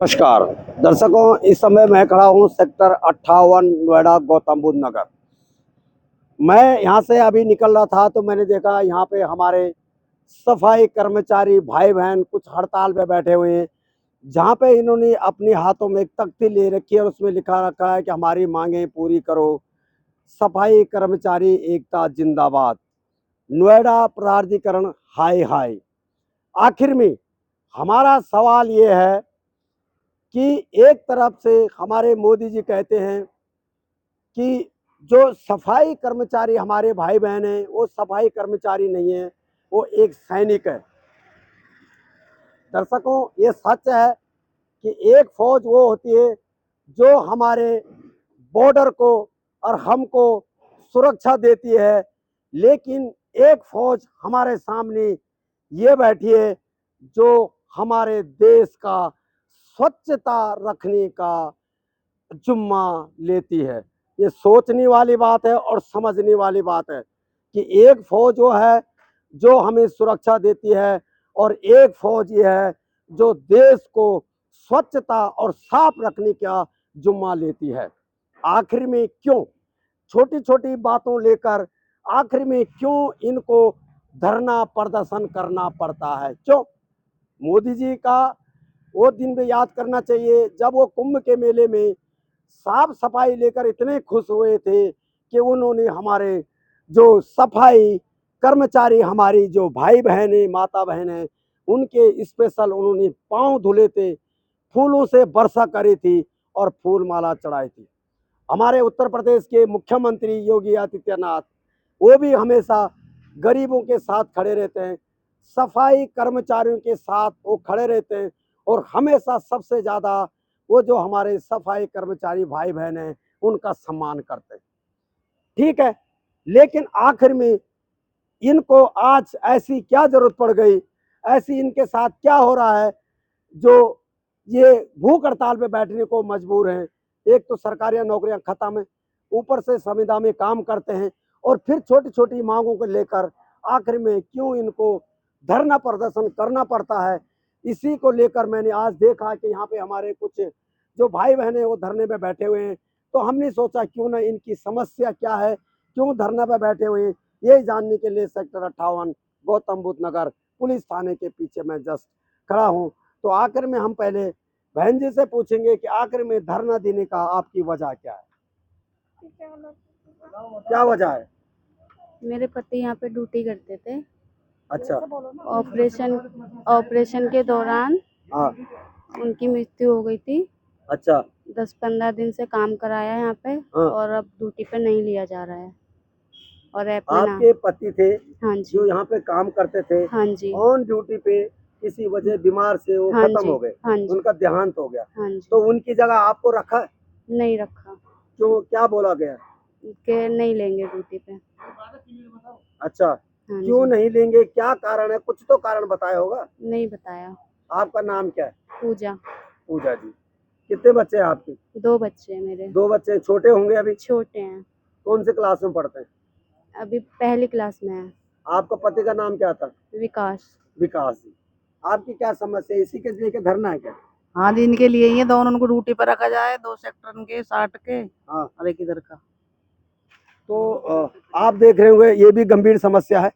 नमस्कार दर्शकों, इस समय मैं खड़ा हूँ सेक्टर 58 नोएडा गौतम बुद्ध नगर। मैं यहाँ से अभी निकल रहा था तो मैंने देखा यहाँ पे हमारे सफाई कर्मचारी भाई बहन कुछ हड़ताल पे बैठे हुए हैं, जहाँ पे इन्होंने अपने हाथों में एक तख्ती ले रखी है और उसमें लिखा रखा है कि हमारी मांगें पूरी करो, सफाई कर्मचारी एकता जिंदाबाद, नोएडा प्राधिकरण हाय हाय। आखिर में हमारा सवाल ये है कि एक तरफ से हमारे मोदी जी कहते हैं कि जो सफाई कर्मचारी हमारे भाई बहन हैं वो सफाई कर्मचारी नहीं है, वो एक सैनिक है। दर्शकों, ये सच है कि एक फौज वो होती है जो हमारे बॉर्डर को और हमको सुरक्षा देती है, लेकिन एक फौज हमारे सामने ये बैठी है जो हमारे देश का स्वच्छता रखने का जुम्मा लेती है। ये सोचने वाली बात है और समझने वाली बात है कि एक फौज वो है जो हमें सुरक्षा देती है और एक फौज ये है जो देश को स्वच्छता और साफ रखने का जुम्मा लेती है। आखिर में क्यों छोटी छोटी बातों लेकर आखिर में क्यों इनको धरना प्रदर्शन करना पड़ता है? क्यों? मोदी जी का वो दिन भी याद करना चाहिए जब वो कुंभ के मेले में साफ सफाई लेकर इतने खुश हुए थे कि उन्होंने हमारे जो सफाई कर्मचारी हमारी जो भाई बहन है माता बहन है उनके स्पेशल उन्होंने पांव धुले थे, फूलों से वर्षा करी थी और फूल माला चढ़ाई थी। हमारे उत्तर प्रदेश के मुख्यमंत्री योगी आदित्यनाथ वो भी हमेशा गरीबों के साथ खड़े रहते हैं, सफाई कर्मचारियों के साथ वो खड़े रहते हैं और हमेशा सबसे ज़्यादा वो जो हमारे सफाई कर्मचारी भाई बहन हैं उनका सम्मान करते हैं। ठीक है, लेकिन आखिर में इनको आज ऐसी क्या जरूरत पड़ गई, ऐसी इनके साथ क्या हो रहा है जो ये भूख हड़ताल पे बैठने को मजबूर हैं? एक तो सरकारी नौकरियां खत्म है, ऊपर से संविदा में काम करते हैं और फिर छोटी छोटी मांगों को लेकर आखिर में क्यों इनको धरना प्रदर्शन करना पड़ता है? इसी को लेकर मैंने आज देखा कि यहाँ पे हमारे कुछ जो भाई बहन है वो धरने पे बैठे हुए हैं, तो हमने सोचा क्यों ना इनकी समस्या क्या है, क्यों धरना पे बैठे हुए हैं, ये जानने के लिए सेक्टर 58 गौतम बुद्ध नगर पुलिस थाने के पीछे मैं जस्ट खड़ा हूँ। तो आखिर में हम पहले बहन जी से पूछेंगे कि आखिर में धरना देने का आपकी वजह क्या है? क्या वजह है? मेरे पति यहाँ पे ड्यूटी करते थे। अच्छा। ऑपरेशन ऑपरेशन के दौरान हाँ। उनकी मृत्यु हो गई थी। अच्छा। 10-15 दिन से काम कराया यहाँ पे हाँ। और अब ड्यूटी पे नहीं लिया जा रहा है और ऐप में ना। आपके पति थे हाँ जो जी। यहाँ पे काम करते थे, हाँ जी। ऑन ड्यूटी पे किसी वजह बीमार से वो हाँ खत्म जी। हो गए, हाँ जी। उनका देहांत हो गया, हाँ तो जी। उनकी जगह आपको रखा है? नहीं रखा क्यों, क्या बोला गया? के नहीं लेंगे ड्यूटी पे। अच्छा, हाँ क्यों जी। नहीं लेंगे, क्या कारण है? कुछ तो कारण बताया होगा। नहीं बताया। आपका नाम क्या है? पूजा। पूजा जी। कितने बच्चे हैं आपके? 2 बच्चे हैं मेरे। 2 बच्चे। छोटे होंगे अभी? छोटे हैं। कौन से क्लास में पढ़ते हैं? अभी पहली क्लास में है। आपका पति का नाम क्या था? विकास। विकास जी। आपकी क्या समस्या है? इसी के लेके धरना है क्या? हाँ जी, इनके लिए ही है। दोनों उनको ड्यूटी पर रखा जाए, 2 सेक्टर के 60 के हाँ। और एक इधर का। तो आप देख रहे होंगे ये भी गंभीर समस्या है।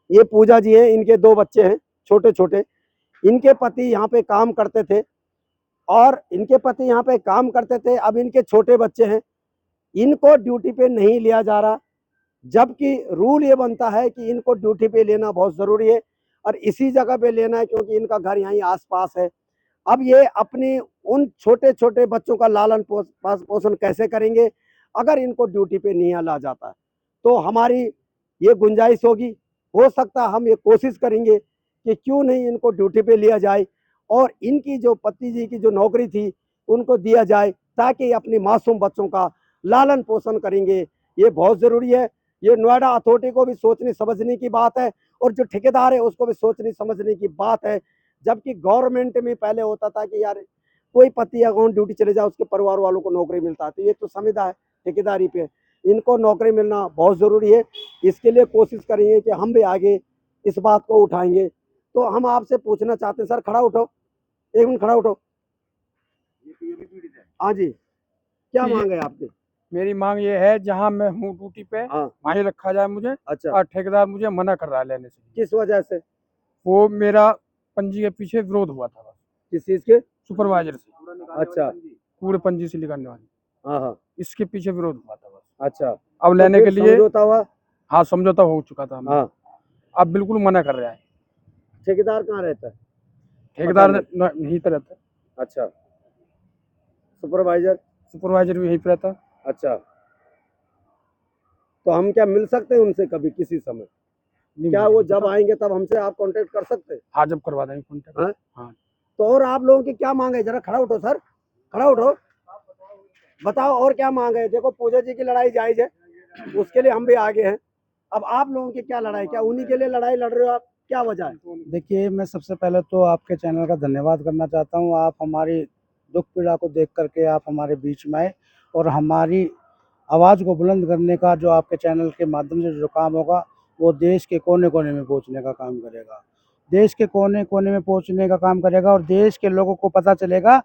ये पूजा जी हैं, इनके 2 बच्चे हैं छोटे छोटे। इनके पति यहाँ पे काम करते थे और इनके पति यहाँ पे काम करते थे, अब इनके छोटे बच्चे हैं, इनको ड्यूटी पे नहीं लिया जा रहा, जबकि रूल ये बनता है कि इनको ड्यूटी पे लेना बहुत ज़रूरी है और इसी जगह पे लेना है क्योंकि इनका घर यहीं आसपास है। अब ये अपनी उन छोटे छोटे बच्चों का लालन पोषण कैसे करेंगे अगर इनको ड्यूटी पे नहीं ला जाता? तो हमारी ये गुंजाइश होगी, हो सकता हम ये कोशिश करेंगे कि क्यों नहीं इनको ड्यूटी पे लिया जाए और इनकी जो पति जी की जो नौकरी थी उनको दिया जाए ताकि अपने मासूम बच्चों का लालन पोषण करेंगे। ये बहुत ज़रूरी है। ये नोएडा अथॉरिटी को भी सोचने समझने की बात है और जो ठेकेदार है उसको भी सोचने समझने की बात है। जबकि गवर्नमेंट में पहले होता था कि यार कोई पति अगर ड्यूटी चले जाए उसके परिवार वालों को नौकरी मिलता है, तो ये तो संविदा है ठेकेदारी पे, इनको नौकरी मिलना बहुत ज़रूरी है। इसके लिए कोशिश करेंगे कि हम भी आगे इस बात को उठाएंगे। तो हम आपसे पूछना चाहते हैं, सर खड़ा उठो, 1 मिनट खड़ा उठो। ये भी पीड़ित है। हाँ जी, क्या मांग है आपकी? मेरी मांग ये है, जहाँ मैं हूँ ड्यूटी पे हाँ, वहीं रखा जाए मुझे। अच्छा, और ठेकेदार मुझे मना कर रहा है लेने से। किस वजह से? वो मेरा पंजी के पीछे विरोध हुआ था, किस चीज के? सुपरवाइजर से, अच्छा, पूरे पंजी से निकालने वाली, हाँ हाँ, इसके पीछे विरोध हुआ था बस। अच्छा, अब तो लेने फिर के लिए समझौता हुआ? हाँ, समझौता हो चुका था हमारा। हाँ, अब बिल्कुल मना कर रहा है। ठेकेदार कहाँ रहता है? ठेकेदार पता यहीं पे रहता है, अच्छा, सुपरवाइजर? सुपरवाइजर भी यहीं पे रहता है। अच्छा, तो हम क्या मिल सकते हैं उनसे कभी किसी समय? नहीं, क्या मुझे वो नहीं जब पता। आएंगे तब हमसे आप कांटेक्ट कर सकते हैं? हाँ, जब करवा देंगे कॉन्टेक्ट। हाँ? हाँ। तो और आप लोगों की क्या मांग है? जरा खड़ा उठो सर, खड़ा उठो, बताओ और क्या मांग है? देखो पूजा जी की लड़ाई जायज है, उसके लिए हम भी आगे हैं। अब आप लोगों की क्या लड़ाई? क्या उन्हीं के लिए लड़ाई लड़ रहे हो आप? क्या वजह है? देखिए, मैं सबसे पहले तो आपके चैनल का धन्यवाद करना चाहता हूँ। आप हमारी दुख पीड़ा को देख करके आप हमारे बीच में आए और हमारी आवाज़ को बुलंद करने का जो आपके चैनल के माध्यम से जो काम होगा, वो देश के कोने कोने में पहुँचने का काम करेगा। देश के कोने कोने में पहुँचने का काम करेगा और देश के लोगों को पता चलेगा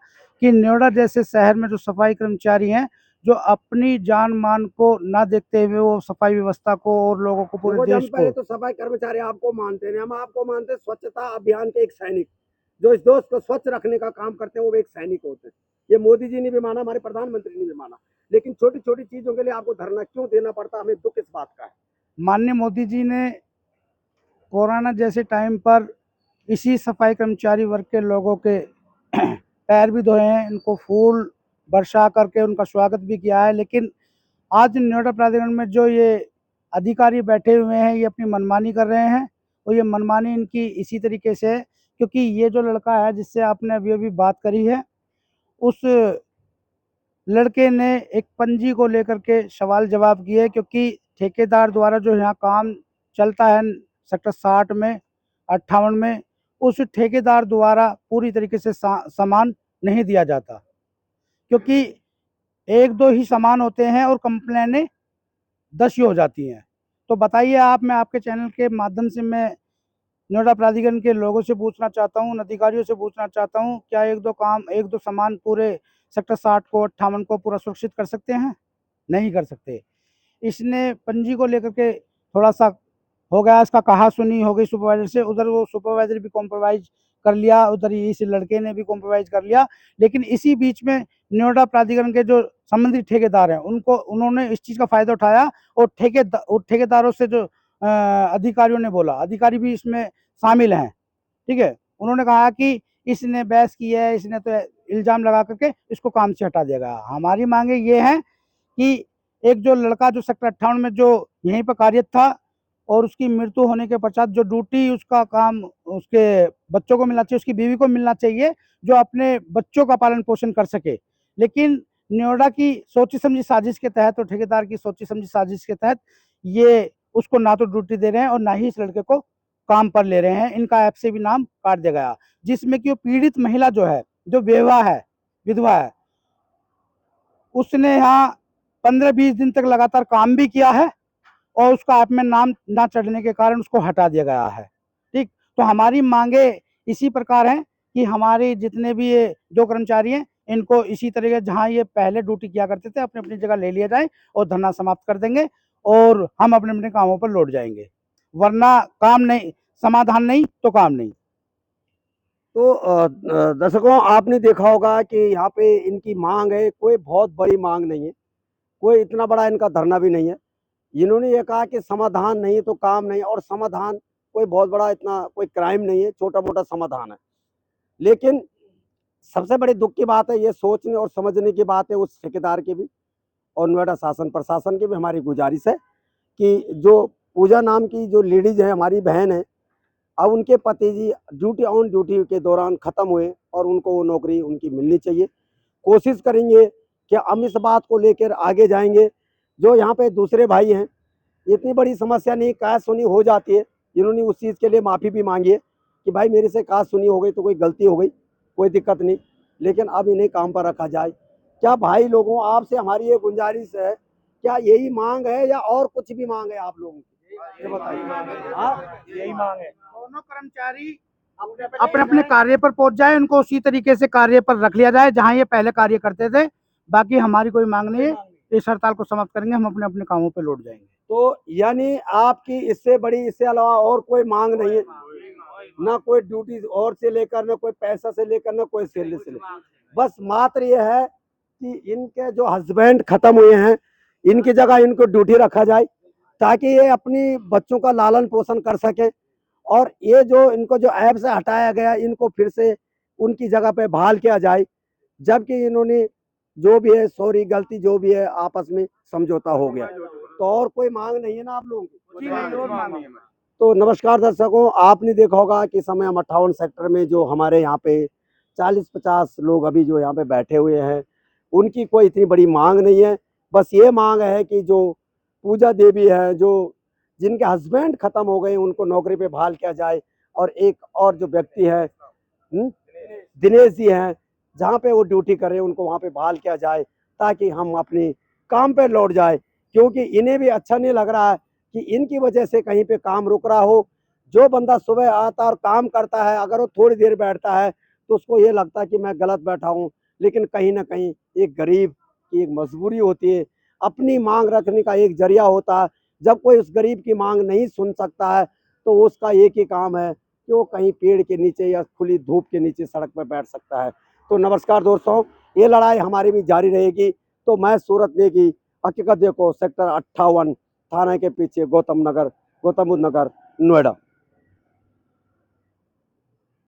कि नोएडा जैसे शहर में जो सफाई कर्मचारी हैं, जो अपनी जान मान को ना देखते हुए वो सफाई व्यवस्था को और लोगों को, पूरे देखो, जब देश पहले को। तो सफाई कर्मचारी आपको मानते हैं, हम आपको मानते हैं स्वच्छता अभियान के एक सैनिक, जो इस देश को स्वच्छ रखने का काम करते हैं, वो एक सैनिक होते हैं। ये मोदी जी ने भी माना, हमारे प्रधानमंत्री ने भी माना, लेकिन छोटी छोटी चीजों के लिए आपको धरना क्यों देना पड़ता? हमें दुख इस बात का है। माननीय मोदी जी ने कोरोना जैसे टाइम पर इसी सफाई कर्मचारी वर्ग के लोगों के पैर भी धोए हैं, इनको फूल बरसा करके उनका स्वागत भी किया है। लेकिन आज नोएडा प्राधिकरण में जो ये अधिकारी बैठे हुए हैं, ये अपनी मनमानी कर रहे हैं और ये मनमानी इनकी इसी तरीके से है क्योंकि ये जो लड़का है जिससे आपने अभी अभी बात करी है, उस लड़के ने एक पंजी को लेकर के सवाल जवाब किए क्योंकि ठेकेदार द्वारा जो यहाँ काम चलता है सेक्टर 60 में 58 में, उस ठेकेदार द्वारा पूरी तरीके से सामान नहीं दिया जाता क्योंकि एक दो ही सामान होते हैं और कंप्लेनें 10 ही हो जाती हैं। तो बताइए आप, मैं आपके चैनल के माध्यम से मैं नोएडा प्राधिकरण के लोगों से पूछना चाहता हूँ, अधिकारियों से पूछना चाहता हूँ, क्या एक दो सामान पूरे सेक्टर 60 को 58 को पूरा सुरक्षित कर सकते हैं? नहीं कर सकते। इसने पंजी को लेकर के थोड़ा सा हो गया, इसका कहा सुनी हो गई सुपरवाइजर से, उधर वो सुपरवाइजर भी कॉम्प्रोमाइज कर लिया, उधर इस लड़के ने भी कॉम्प्रोमाइज कर लिया। लेकिन इसी बीच में नोएडा प्राधिकरण के जो संबंधित ठेकेदार हैं, उन्होंने इस चीज़ का फायदा उठाया और ठेकेदारों से जो अधिकारियों ने बोला, अधिकारी भी इसमें शामिल हैं, ठीक है, उन्होंने कहा कि इसने बहस की है, इसने तो इल्ज़ाम लगा करके इसको काम से हटा देगा। हमारी मांगे ये हैं कि एक जो लड़का जो सेक्टर 58 में जो यहीं पर कार्यरत था और उसकी मृत्यु होने के पश्चात जो ड्यूटी उसका काम उसके बच्चों को मिलना चाहिए, उसकी बीवी को मिलना चाहिए, जो अपने बच्चों का पालन पोषण कर सके। लेकिन नोएडा की सोची समझी साजिश के तहत और ठेकेदार की सोची समझी साजिश के तहत ये उसको ना तो ड्यूटी दे रहे हैं और ना ही इस लड़के को काम पर ले रहे हैं। इनका ऐप से भी नाम काट दिया गया, जिसमें कि वो पीड़ित महिला जो है, जो विधवा है, उसने यहाँ 15-20 दिन तक लगातार काम भी किया है और उसका ऐप में नाम ना चढ़ने के कारण उसको हटा दिया गया है। ठीक, तो हमारी मांगे इसी प्रकार हैं कि हमारे जितने भी ये जो कर्मचारी हैं, इनको इसी तरीके जहाँ ये पहले ड्यूटी किया करते थे अपनी अपनी जगह ले लिया जाए और धरना समाप्त कर देंगे और हम अपने अपने कामों पर लौट जाएंगे, वरना काम नहीं, समाधान नहीं तो काम नहीं। तो दर्शकों, आपने देखा होगा कि यहाँ पे इनकी मांग है, कोई बहुत बड़ी मांग नहीं है, कोई इतना बड़ा इनका धरना भी नहीं है। इन्होंने ये कहा कि समाधान नहीं तो काम नहीं, और समाधान कोई बहुत बड़ा इतना कोई क्राइम नहीं है, छोटा मोटा समाधान है। लेकिन सबसे बड़ी दुख की बात है, ये सोचने और समझने की बात है उस ठेकेदार की भी और नोएडा शासन प्रशासन की भी। हमारी गुजारिश है कि जो पूजा नाम की जो लेडीज है, हमारी बहन है, अब उनके पति जी ऑन ड्यूटी के दौरान ख़त्म हुए और उनको वो नौकरी उनकी मिलनी चाहिए। कोशिश करेंगे कि हम इस बात को लेकर आगे जाएंगे। जो यहाँ पे दूसरे भाई हैं, इतनी बड़ी समस्या नहीं, कहा सुनी हो जाती है। इन्होंने उस चीज़ के लिए माफ़ी भी मांगी है कि भाई मेरे से कहा सुनी हो गई तो कोई गलती हो गई, कोई दिक्कत नहीं, लेकिन अब इन्हें काम पर रखा जाए। क्या भाई लोगों, आपसे हमारी ये गुंजारिश है, क्या यही मांग है या और कुछ भी मांग है आप लोगों की? ये बताइए। हाँ, यही मांग है। दोनों कर्मचारी अपने अपने कार्य पर पहुंच जाए, उनको उसी तरीके से कार्य पर रख लिया जाए जहां ये पहले कार्य करते थे। बाकी हमारी कोई मांग नहीं है, इस हड़ताल को समाप्त करेंगे, हम अपने अपने कामों पे लौट जाएंगे। तो यानी आपकी इससे बड़ी, इससे अलावा और कोई मांग नहीं है, ना कोई ड्यूटी और से लेकर, ना कोई पैसा से लेकर, ना कोई सैलरी से लेकर, बस मात्र ये है कि इनके जो हस्बैंड खत्म हुए हैं इनकी जगह इनको ड्यूटी रखा जाए ताकि ये अपनी बच्चों का लालन पोषण कर सके। और ये जो इनको जो ऐप से हटाया गया इनको फिर से उनकी जगह पे बहाल किया जाए, जबकि इन्होंने जो भी है सॉरी गलती जो भी है आपस में समझौता हो गया। तो और कोई मांग नहीं है ना आप लोगों की? जी नहीं, और मांग नहीं है। तो नमस्कार दर्शकों, आपने देखा होगा कि समय हम 58 सेक्टर में जो हमारे यहाँ पे 40-50 लोग अभी जो यहाँ पे बैठे हुए हैं, उनकी कोई इतनी बड़ी मांग नहीं है। बस ये मांग है कि जो पूजा देवी है, जो जिनके हस्बैंड खत्म हो गए उनको नौकरी पे बहाल किया जाए, और एक और जो व्यक्ति है दिनेश जी हैं, जहाँ पे वो ड्यूटी कर रहे हैं उनको वहाँ पे बहाल किया जाए ताकि हम अपने काम पे लौट जाए। क्योंकि इन्हें भी अच्छा नहीं लग रहा है कि इनकी वजह से कहीं पे काम रुक रहा हो। जो बंदा सुबह आता है और काम करता है, अगर वो थोड़ी देर बैठता है तो उसको ये लगता है कि मैं गलत बैठा हूँ, लेकिन कहीं ना कहीं एक गरीब की एक मजबूरी होती है, अपनी मांग रखने का एक जरिया होता है। जब कोई उस गरीब की मांग नहीं सुन सकता है तो उसका एक ही काम है कि वो कहीं पेड़ के नीचे या खुली धूप के नीचे सड़क पर बैठ सकता है। तो नमस्कार दोस्तों, ये लड़ाई हमारी भी जारी रहेगी। तो मैं सूरत नेगी, हकीकत देखो, सेक्टर 58 थाने के पीछे गौतम बुद्ध नगर, नोएडा।